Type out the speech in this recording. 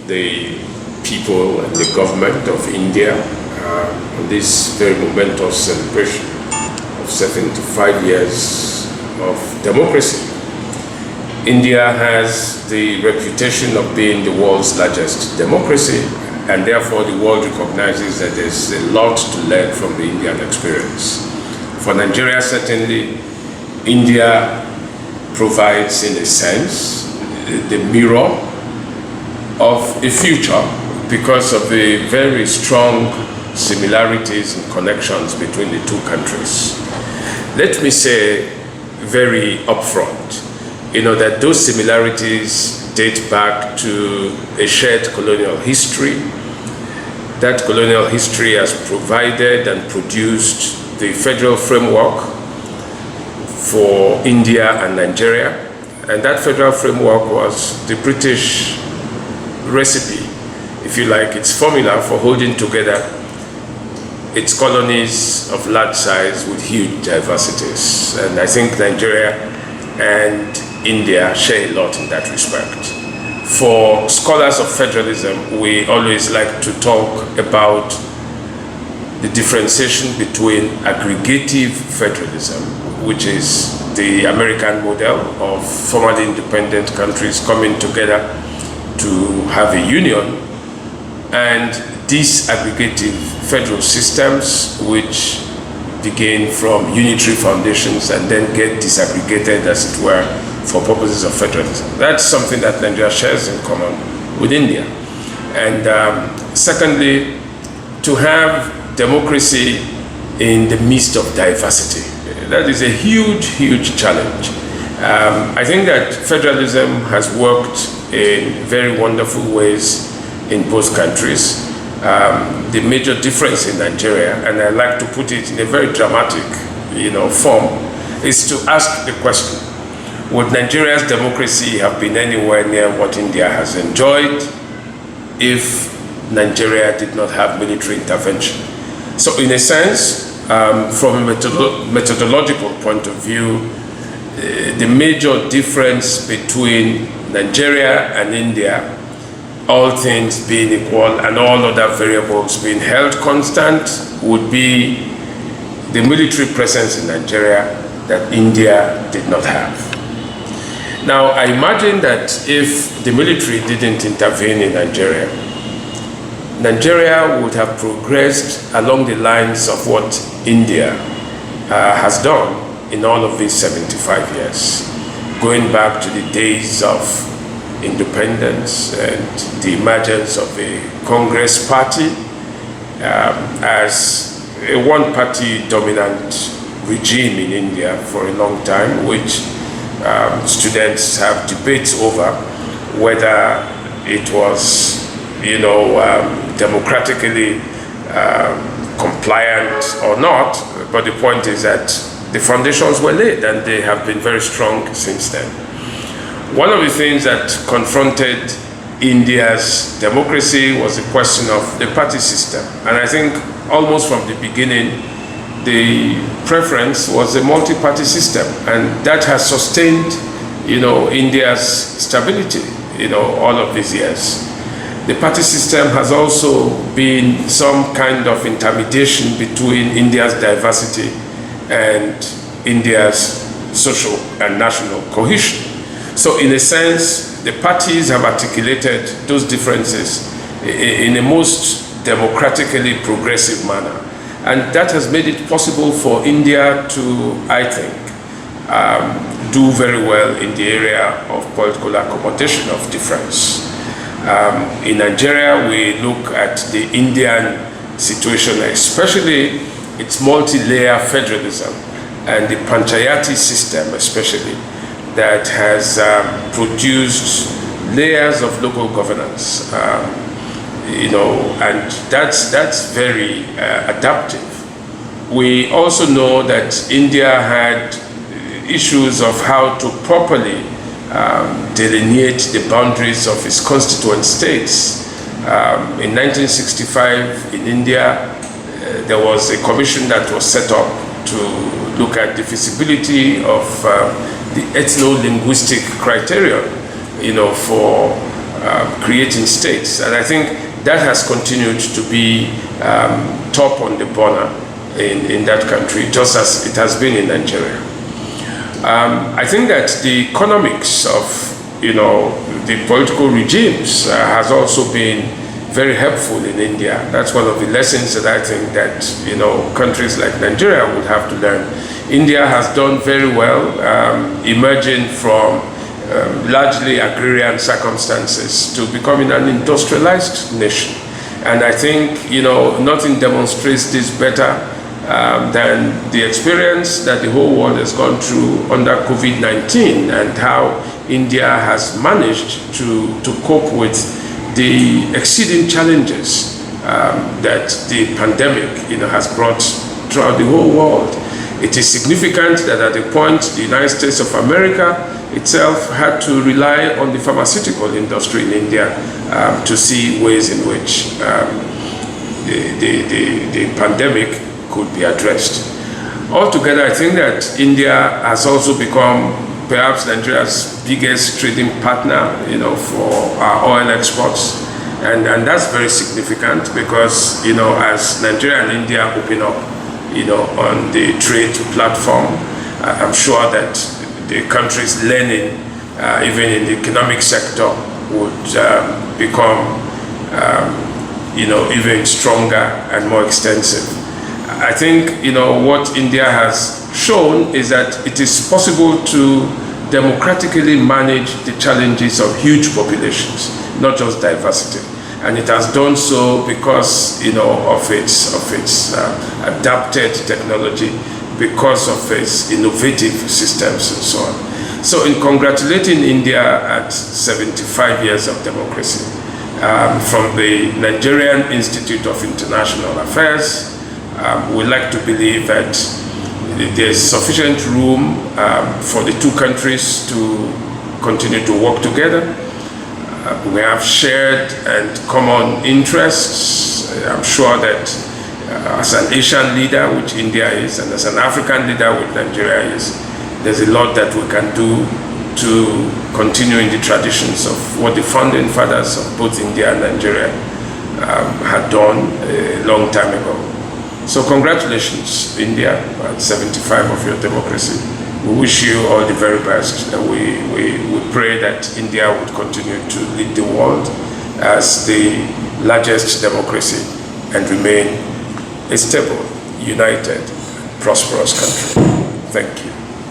the people and the government of India on this very momentous celebration of 75 years of democracy. India has the reputation of being the world's largest democracy, and therefore the world recognizes that there's a lot to learn from the Indian experience. For Nigeria, certainly, India provides, in a sense, the mirror of a future because of the very strong similarities and connections between the two countries. Let me say very upfront, that those similarities date back to a shared colonial history. That colonial history has provided and produced the federal framework for India and Nigeria. And that federal framework was the British recipe, if you like, its formula for holding together its colonies of large size with huge diversities. And I think Nigeria and India share a lot in that respect. For scholars of federalism, we always like to talk about the differentiation between aggregative federalism, which is the American model of formerly independent countries coming together to have a union, and disaggregative federal systems, which begin from unitary foundations and then get disaggregated, as it were, for purposes of federalism. That's something that Nigeria shares in common with India. And secondly, to have democracy in the midst of diversity. That is a huge, huge challenge. I think that federalism has worked in very wonderful ways in both countries. The major difference in Nigeria, and I like to put it in a very dramatic, form, is to ask the question: would Nigeria's democracy have been anywhere near what India has enjoyed if Nigeria did not have military intervention? So in a sense, from a methodological point of view, the major difference between Nigeria and India, all things being equal and all other variables being held constant, would be the military presence in Nigeria that India did not have. Now, I imagine that if the military didn't intervene in Nigeria, Nigeria would have progressed along the lines of what India has done in all of these 75 years, going back to the days of independence and the emergence of the Congress Party as a one-party dominant regime in India for a long time, which students have debates over whether it was, democratically compliant or not. But the point is that the foundations were laid and they have been very strong since then. One of the things that confronted India's democracy was the question of the party system. And I think almost from the beginning, the preference was a multi-party system. And that has sustained, India's stability, all of these years. The party system has also been some kind of intermediation between India's diversity and India's social and national cohesion. So in a sense, the parties have articulated those differences in a most democratically progressive manner. And that has made it possible for India to, I think, do very well in the area of political accommodation of difference. In Nigeria, we look at the Indian situation, especially its multi-layer federalism and the panchayati system especially, that has produced layers of local governance, and that's very adaptive. We also know that India had issues of how to properly delineate the boundaries of its constituent states. In 1965 in India, there was a commission that was set up to look at the feasibility of the ethno-linguistic criterion, for creating states. And I think that has continued to be top on the burner in that country, just as it has been in Nigeria. I think that the economics of the political regimes has also been very helpful in India. That's one of the lessons that I think that countries like Nigeria would have to learn. India has done very well emerging from largely agrarian circumstances to becoming an industrialized nation. And I think nothing demonstrates this better than the experience that the whole world has gone through under COVID-19 and how India has managed to cope with the exceeding challenges that the pandemic has brought throughout the whole world. It is significant that at a point the United States of America itself had to rely on the pharmaceutical industry in India to see ways in which the pandemic could be addressed. Altogether, I think that India has also become perhaps Nigeria's biggest trading partner, for our oil exports, and that's very significant because, as Nigeria and India open up, on the trade platform, I'm sure that the country's learning, even in the economic sector, would become, even stronger and more extensive. I think, what India has shown is that it is possible to democratically manage the challenges of huge populations, not just diversity. And it has done so because, of its adapted technology, because of its innovative systems and so on. So in congratulating India at 75 years of democracy, from the Nigerian Institute of International Affairs, we like to believe that there's sufficient room for the two countries to continue to work together. We have shared and common interests. I'm sure that as an Asian leader, which India is, and as an African leader, which Nigeria is, there's a lot that we can do to continue in the traditions of what the founding fathers of both India and Nigeria had done a long time ago. So congratulations, India, at 75 of your democracy. We wish you all the very best. We pray that India would continue to lead the world as the largest democracy and remain a stable, united, prosperous country. Thank you.